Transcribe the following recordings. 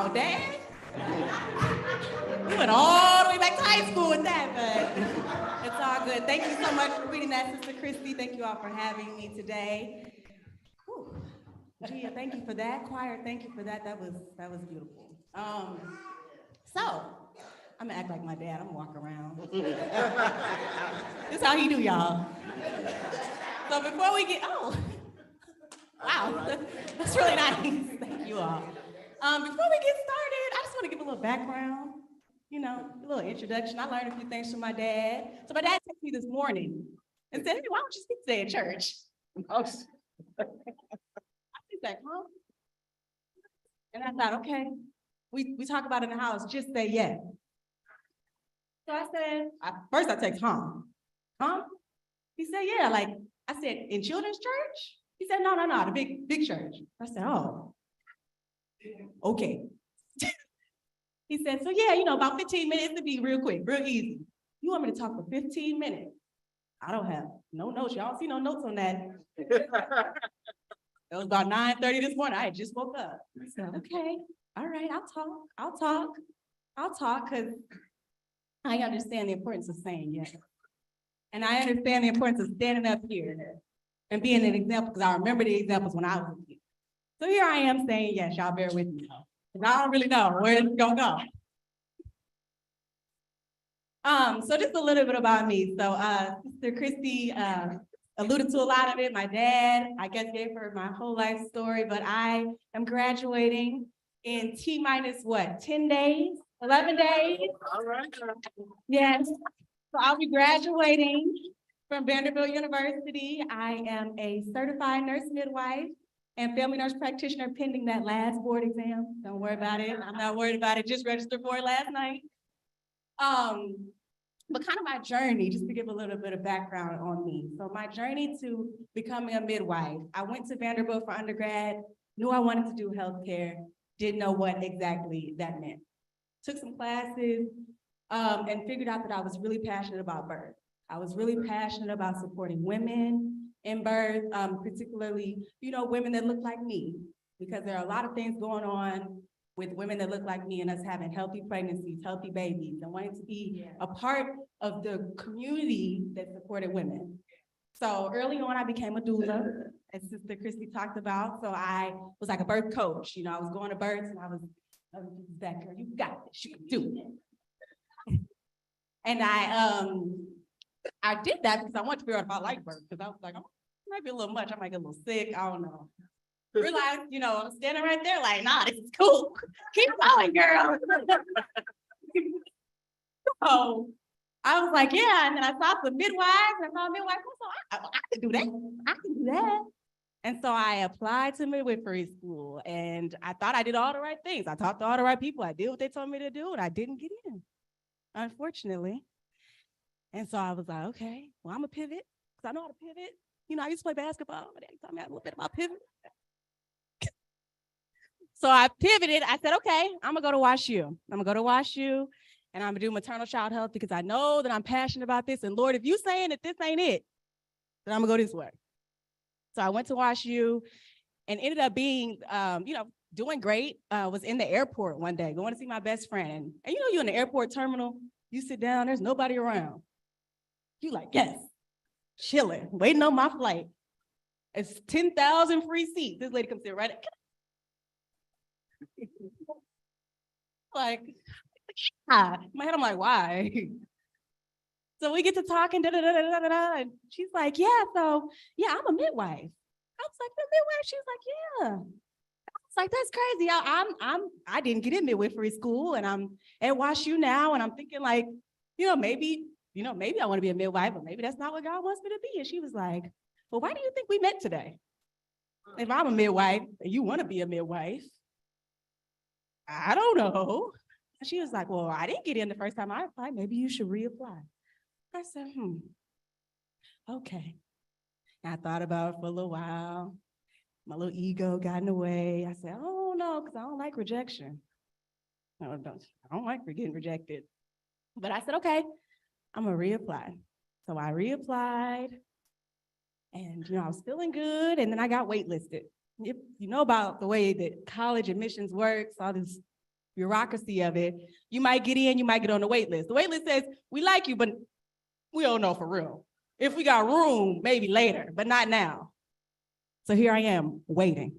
Wow, Dad. We went all the way back to high school with that, but it's all good. Thank you so much for reading that, Sister Christy. Thank you all for having me today. Whew. Gia, thank you for that. Choir, thank you for that. That was beautiful. So, I'm gonna act like my dad. I'm gonna walk around. This is how he do, y'all. So before we get, wow, that's really nice. Thank you all. Before we get started, I just want to give a little background, a little introduction. I learned a few things from my dad. So my dad texted me this morning and said, hey, why don't you speak today at church? I was like, huh? And I thought, okay, we talk about it in the house, just say yes. So I said, first I text, huh? He said, yeah, like, I said, in children's church? He said, no, the big church. I said, oh, okay. He said, so yeah, about 15 minutes to be real quick, real easy. You want me to talk for 15 minutes? I don't have no notes. Y'all don't see no notes on that. It was about 9:30 this morning. I just woke up. I said, okay, all right, I'll talk, because I understand the importance of saying yes. And I understand the importance of standing up here and being an example, because I remember the examples when I was a kid. So here I am saying yes, y'all bear with me. Because I don't really know where it's gonna go. So just a little bit about me. So Sister Christy alluded to a lot of it. My dad, I guess, gave her my whole life story, but I am graduating in T-minus what, 10 days, 11 days? All right. Yes, so I'll be graduating from Vanderbilt University. I am a certified nurse midwife and family nurse practitioner pending that last board exam. Don't worry about it. I'm not worried about it. Just registered for it last night. But kind of my journey, just to give a little bit of background on me. So my journey to becoming a midwife, I went to Vanderbilt for undergrad, knew I wanted to do healthcare, didn't know what exactly that meant. Took some classes and figured out that I was really passionate about birth. I was really passionate about supporting women in birth, particularly, women that look like me, because there are a lot of things going on with women that look like me and us having healthy pregnancies, healthy babies, and wanting to be a part of the community that supported women. So early on, I became a doula, as Sister Christy talked about. So I was like a birth coach. I was going to births and I was that girl, you got this, you can do it. And I did that because I wanted to figure out if I like birth, because I was like, oh, it might be a little much, I might get a little sick, I don't know. Realized, I'm standing right there like, nah, this is cool. Keep going, girl. So I was like, yeah, and then I saw some midwives, and I saw a midwife, so I can do that. And so I applied to midwifery school, and I thought I did all the right things. I talked to all the right people. I did what they told me to do, and I didn't get in, unfortunately. And so I was like, okay, well, I'm gonna pivot, because I know how to pivot. I used to play basketball. My daddy taught me a little bit about pivot. So I pivoted. I said, okay, I'm gonna go to WashU. And I'm gonna do maternal child health, because I know that I'm passionate about this. And Lord, if you saying that this ain't it, then I'm gonna go this way. So I went to WashU and ended up being, doing great. Was in the airport one day, going to see my best friend. And you in the airport terminal, you sit down, there's nobody around. You like, yes, chilling, waiting on my flight. It's 10,000 free seats. This lady comes in right. Like, yeah. In my head, I'm like, why? So we get to talking, and she's like, yeah, so, yeah, I'm a midwife. I was like, you're a midwife? She was like, yeah. I was like, that's crazy. I didn't get in midwifery school, and I'm at WashU now, and I'm thinking like, maybe I want to be a midwife, but maybe that's not what God wants me to be. And she was like, well, why do you think we met today? If I'm a midwife and you want to be a midwife, I don't know. And she was like, well, I didn't get in the first time I applied. Maybe you should reapply. I said, okay. And I thought about it for a little while. My little ego got in the way. I said, oh, no, because I don't like rejection. I don't like getting rejected. But I said, okay, I'm going to reapply. So I reapplied, and I was feeling good, and then I got waitlisted. If you know about the way that college admissions works, all these bureaucracy of it. You might get in, you might get on the wait list. The wait list says, we like you, but we don't know for real. If we got room, maybe later, but not now. So here I am waiting.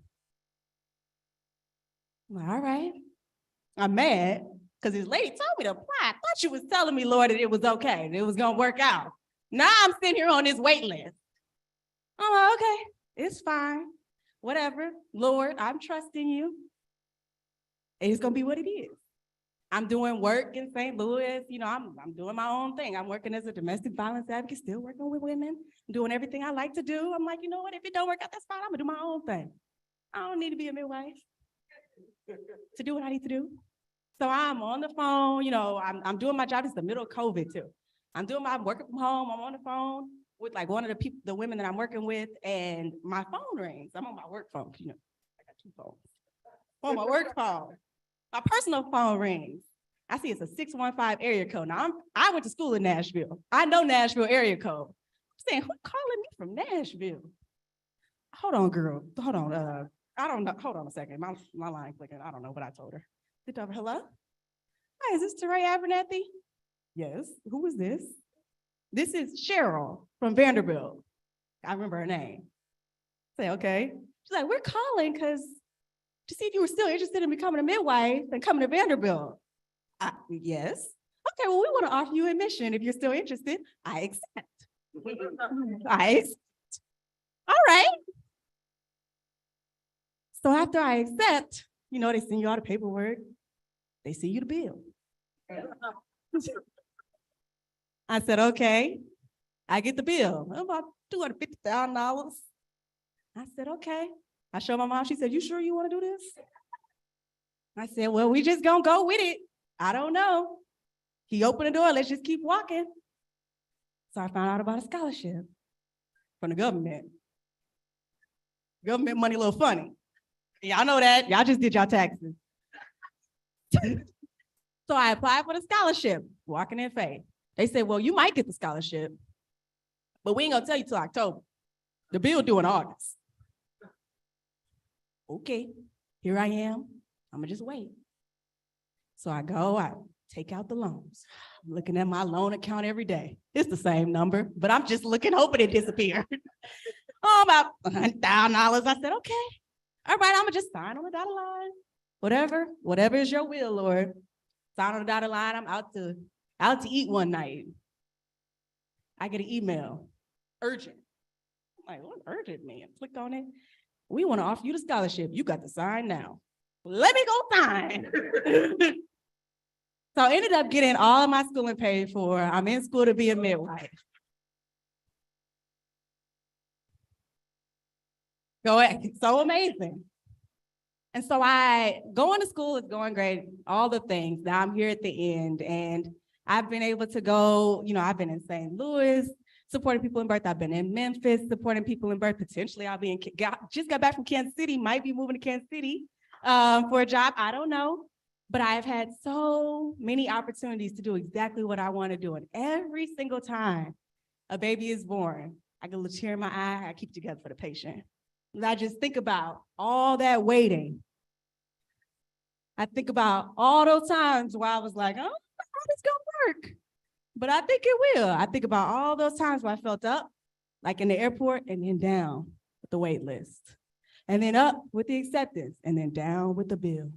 I'm like, all right. I'm mad because this lady told me to apply. I thought you was telling me, Lord, that it was okay, that it was gonna work out. Now I'm sitting here on this wait list. I'm like, okay, it's fine. Whatever. Lord, I'm trusting you. And it's gonna be what it is. I'm doing work in St. Louis. You know, I'm doing my own thing. I'm working as a domestic violence advocate, still working with women, doing everything I like to do. I'm like, you know what? If it don't work out, that's fine. I'm gonna do my own thing. I don't need to be a midwife to do what I need to do. So I'm on the phone. You know, I'm doing my job. It's the middle of COVID too. I'm working from home. I'm on the phone with like one of the women that I'm working with, and my phone rings. I'm on my work phone. You know, I got two phones. On my work phone. My personal phone rings. I see it's a 615 area code. Now, I went to school in Nashville. I know Nashville area code. I'm saying, who's calling me from Nashville? Hold on, girl. Hold on. I don't know. Hold on a second. My line clicking. I don't know what I told her. Hello? Hi, is this Teray Abernathy? Yes. Who is this? This is Cheryl from Vanderbilt. I remember her name. Say, okay. She's like, we're calling because to see if you were still interested in becoming a midwife and coming to Vanderbilt. Yes. Okay, well, we want to offer you admission if you're still interested. I accept. I accept. All right. So after I accept, you know, they send you all the paperwork. They send you the bill. I said, okay. I get the bill. About $250,000. I said, okay. I showed my mom. She said, you sure you want to do this? I said, well, we just gonna go with it. I don't know. He opened the door. Let's just keep walking. So I found out about a scholarship from the government. Government money a little funny. Y'all know that. Y'all just did y'all taxes. So I applied for the scholarship, walking in faith. They said, well, you might get the scholarship, but we ain't gonna tell you till October. The bill due in August. Okay, here I am. I'm gonna just wait. So I go, I take out the loans. I'm looking at my loan account every day. It's the same number, but I'm just looking, hoping it disappeared. Oh, about $100,000. I said, okay, all right, I'm gonna just sign on the dotted line. Whatever is your will, Lord. Sign on the dotted line. I'm out to eat one night. I get an email, urgent. I'm like, what urgent, man? Click on it. We want to offer you the scholarship. You got to sign now. Let me go sign. So I ended up getting all of my schooling paid for. I'm in school to be a midwife. Go ahead. So amazing. And so going to school is going great, all the things. Now I'm here at the end, and I've been able to go, you know, I've been in St. Louis, supporting people in birth. I've been in Memphis, supporting people in birth. Potentially, I'll be just got back from Kansas City, might be moving to Kansas City for a job. I don't know. But I've had so many opportunities to do exactly what I want to do. And every single time a baby is born, I get a little tear in my eye. I keep it together for the patient. And I just think about all that waiting. I think about all those times where I was like, oh, how this gonna work? But I think it will. I think about all those times where I felt up, like in the airport, and then down with the wait list. And then up with the acceptance, and then down with the bill.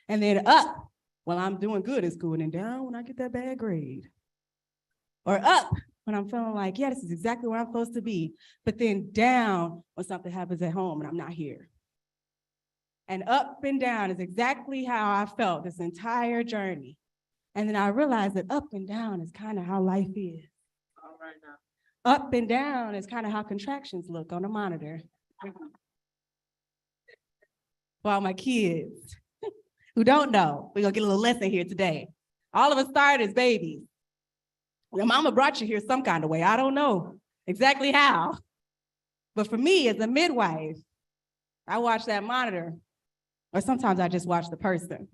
And then up when I'm doing good in school, and then down when I get that bad grade. Or up when I'm feeling like, yeah, this is exactly where I'm supposed to be. But then down when something happens at home and I'm not here. And up and down is exactly how I felt this entire journey. And then I realized that up and down is kind of how life is. All right now. Up and down is kind of how contractions look on a monitor. For all my kids who don't know, we're gonna get a little lesson here today. All of us started as babies. Your mama brought you here some kind of way. I don't know exactly how. But for me as a midwife, I watch that monitor, or sometimes I just watch the person.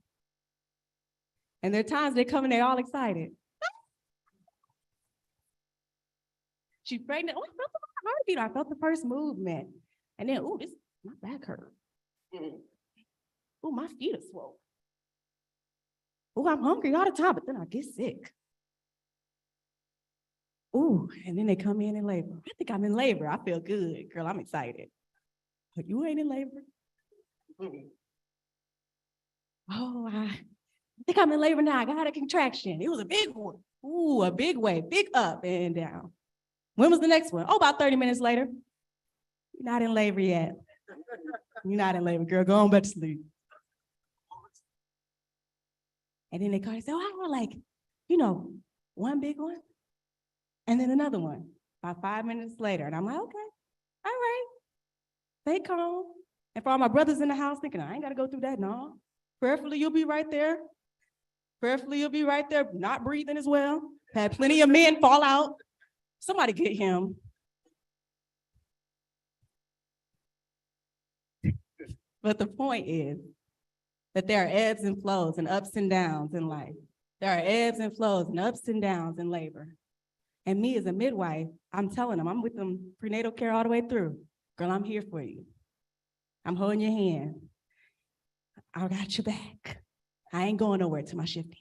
And there are times they come and they're all excited. She's pregnant. Oh, I felt the heartbeat. I felt the first movement. And then, oh, my back hurt. Oh, my feet are swollen. Oh, I'm hungry all the time, but then I get sick. Oh, and then they come in labor. I think I'm in labor. I feel good. Girl, I'm excited. But you ain't in labor. Oh, I think I'm in labor now. I got a contraction. It was a big one. Ooh, a big way, big up and down. When was the next one? Oh, about 30 minutes later. You're not in labor yet. You're not in labor, girl. Go on back to sleep. And then they call and say, oh, I want like, one big one. And then another one, about 5 minutes later. And I'm like, okay, all right. Stay calm. And for all my brothers in the house thinking, I ain't got to go through that, no. Prayerfully, you'll be right there. Prayerfully, you'll be right there, not breathing as well. Had plenty of men fall out. Somebody get him. But the point is that there are ebbs and flows and ups and downs in life. There are ebbs and flows and ups and downs in labor. And me as a midwife, I'm telling them, I'm with them prenatal care all the way through. Girl, I'm here for you. I'm holding your hand. I got your back. I ain't going nowhere till my shift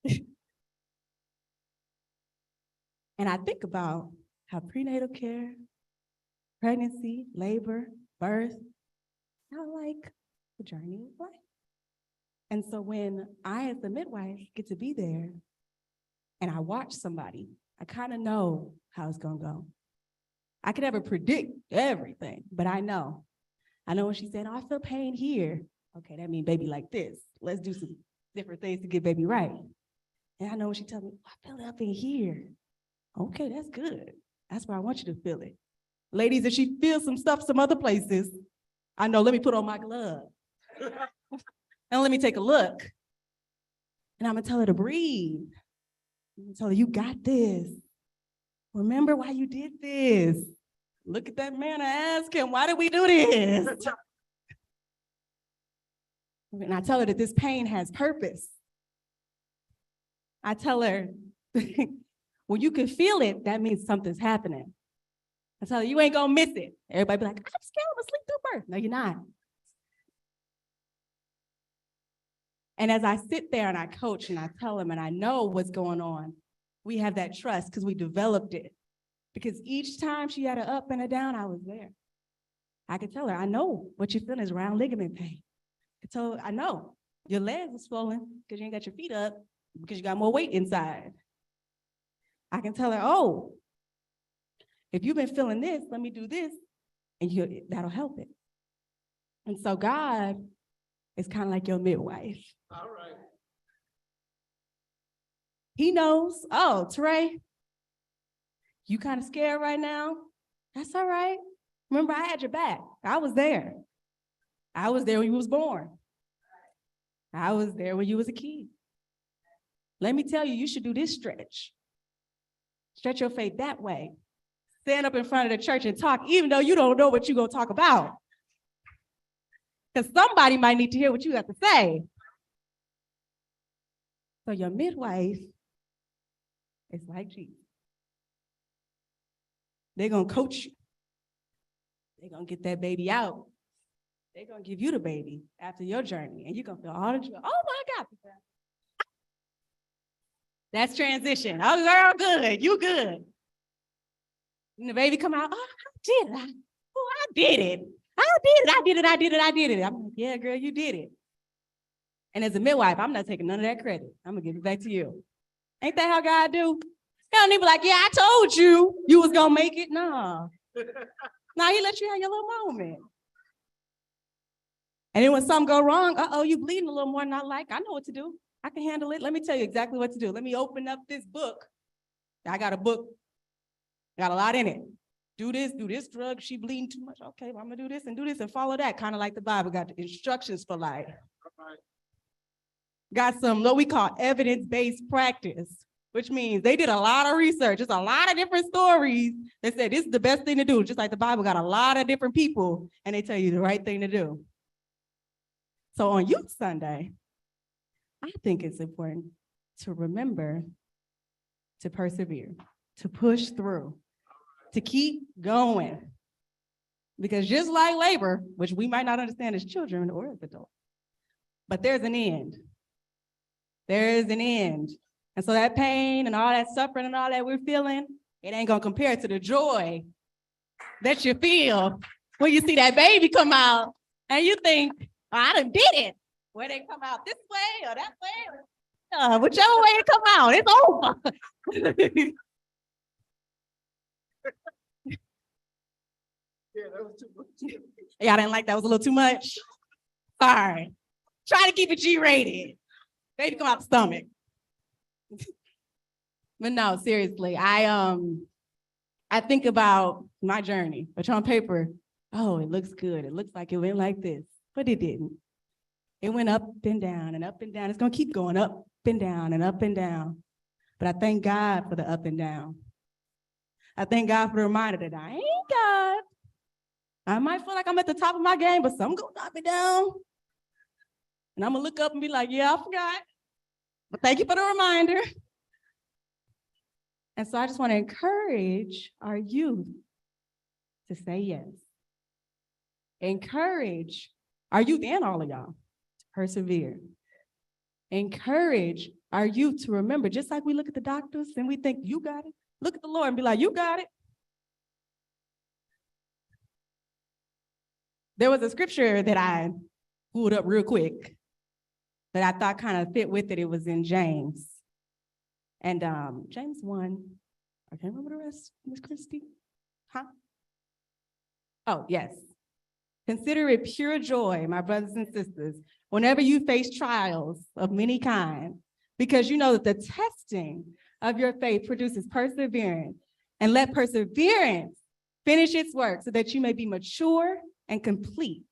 ends. And I think about how prenatal care, pregnancy, labor, birth, kind of like the journey of life. And so when I, as the midwife, get to be there and I watch somebody, I kind of know how it's going to go. I could never predict everything, but I know. I know when she said, oh, I feel pain here. Okay, that means baby like this. Let's do some different things to get baby right. And I know when she tells me, oh, I feel it up in here. Okay, that's good. That's where I want you to feel it. Ladies, if she feels some stuff some other places, I know, let me put on my glove. And let me take a look. And I'm gonna tell her to breathe. I'm gonna tell her, you got this. Remember why you did this. Look at that man and ask him, why did we do this? And I tell her that this pain has purpose. I tell her, when you can feel it, that means something's happening. I tell her, you ain't gonna miss it. Everybody be like, I'm scared, I'm gonna sleep through birth. No, you're not. And as I sit there and I coach and I tell them and I know what's going on, we have that trust because we developed it. Because each time she had an up and a down, I was there. I could tell her, I know what you're feeling is round ligament pain. So I know your legs are swollen because you ain't got your feet up because you got more weight inside. I can tell her, oh, if you've been feeling this, let me do this, and that'll help it. And so God is kind of like your midwife. All right. He knows, oh, Trey, you kind of scared right now? That's all right. Remember, I had your back. I was there. I was there when you was born. I was there when you was a kid. Let me tell you, you should do this stretch. Stretch your faith that way. Stand up in front of the church and talk, even though you don't know what you're going to talk about. Because somebody might need to hear what you have to say. So your midwife is like Jesus. They're going to coach you. They're going to get that baby out. They're going to give you the baby after your journey. And you're going to feel all the joy. Oh, my God. That's transition. Oh, girl, good. You good. And the baby come out. Oh, I did it. Oh, I did it. I did it. I'm like, yeah, girl, you did it. And as a midwife, I'm not taking none of that credit. I'm going to give it back to you. Ain't that how God do? He don't even be like, yeah, I told you you was going to make it. No. No, he let you have your little moment. And then when something go wrong, you bleeding a little more than I like. I know what to do. I can handle it. Let me tell you exactly what to do. Let me open up this book. I got a book. Got a lot in it. Do this drug. She bleeding too much. Okay, well, I'm going to do this and follow that. Kind of like the Bible. Got the instructions for life. Got some what we call evidence-based practice, which means they did a lot of research. There's a lot of different stories that said this is the best thing to do. Just like the Bible got a lot of different people and they tell you the right thing to do. So on Youth Sunday, I think it's important to remember to persevere, to push through, to keep going. Because just like labor, which we might not understand as children or as adults, but there's an end. There is an end. And so that pain and all that suffering and all that we're feeling, it ain't gonna compare to the joy that you feel when you see that baby come out and you think, oh, I done did it. Where they come out this way or that way, whichever way it come out, it's over. Yeah, that was too much. Y'all didn't like that? Was a little too much? Sorry. Try to keep it G-rated. Baby come out the stomach. But no, seriously, I think about my journey, which on paper, oh, it looks good. It looks like it went like this, but it didn't. It went up and down and up and down. It's gonna keep going up and down and up and down. But I thank God for the up and down. I thank God for the reminder that I ain't God. I might feel like I'm at the top of my game, but some gonna knock me down. And I'm gonna look up and be like, yeah, I forgot. But thank you for the reminder. And so I just want to encourage our youth to say yes. Encourage our youth and all of y'all to persevere. Encourage our youth to remember, just like we look at the doctors and we think, you got it. Look at the Lord and be like, you got it. There was a scripture that I pulled up real quick that I thought kind of fit with it. It was in James. And James 1, I can't remember the rest, Miss Christie. Huh? Oh, yes. Consider it pure joy, my brothers and sisters, whenever you face trials of many kinds, because you know that the testing of your faith produces perseverance, and let perseverance finish its work so that you may be mature and complete,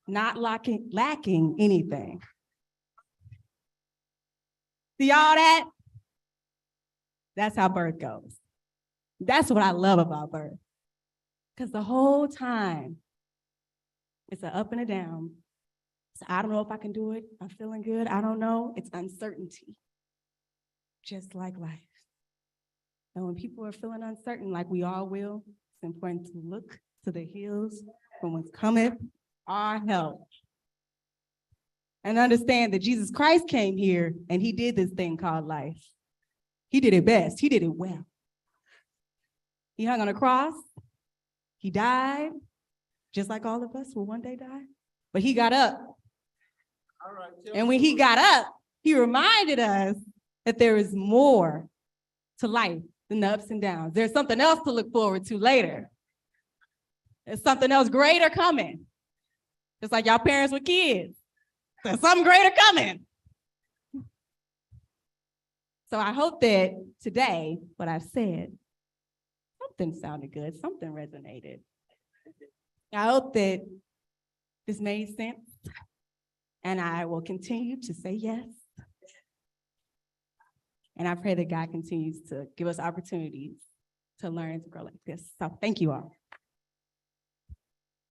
not lacking anything. See all that? That's how birth goes. That's what I love about birth. Because the whole time, it's an up and a down. So I don't know if I can do it. I'm feeling good. I don't know. It's uncertainty, just like life. And when people are feeling uncertain, like we all will, it's important to look to the hills from whence cometh our help. And understand that Jesus Christ came here and he did this thing called life. He did it best. He did it well. He hung on a cross. He died, just like all of us will one day die. But he got up. All right, And when he got up, he reminded us that there is more to life than the ups and downs. There's something else to look forward to later. There's something else greater coming. Just like y'all parents with kids. There's something greater coming. So I hope that today, what I've said, something sounded good, something resonated. I hope that this made sense, and I will continue to say yes. And I pray that God continues to give us opportunities to learn to grow like this. So thank you all.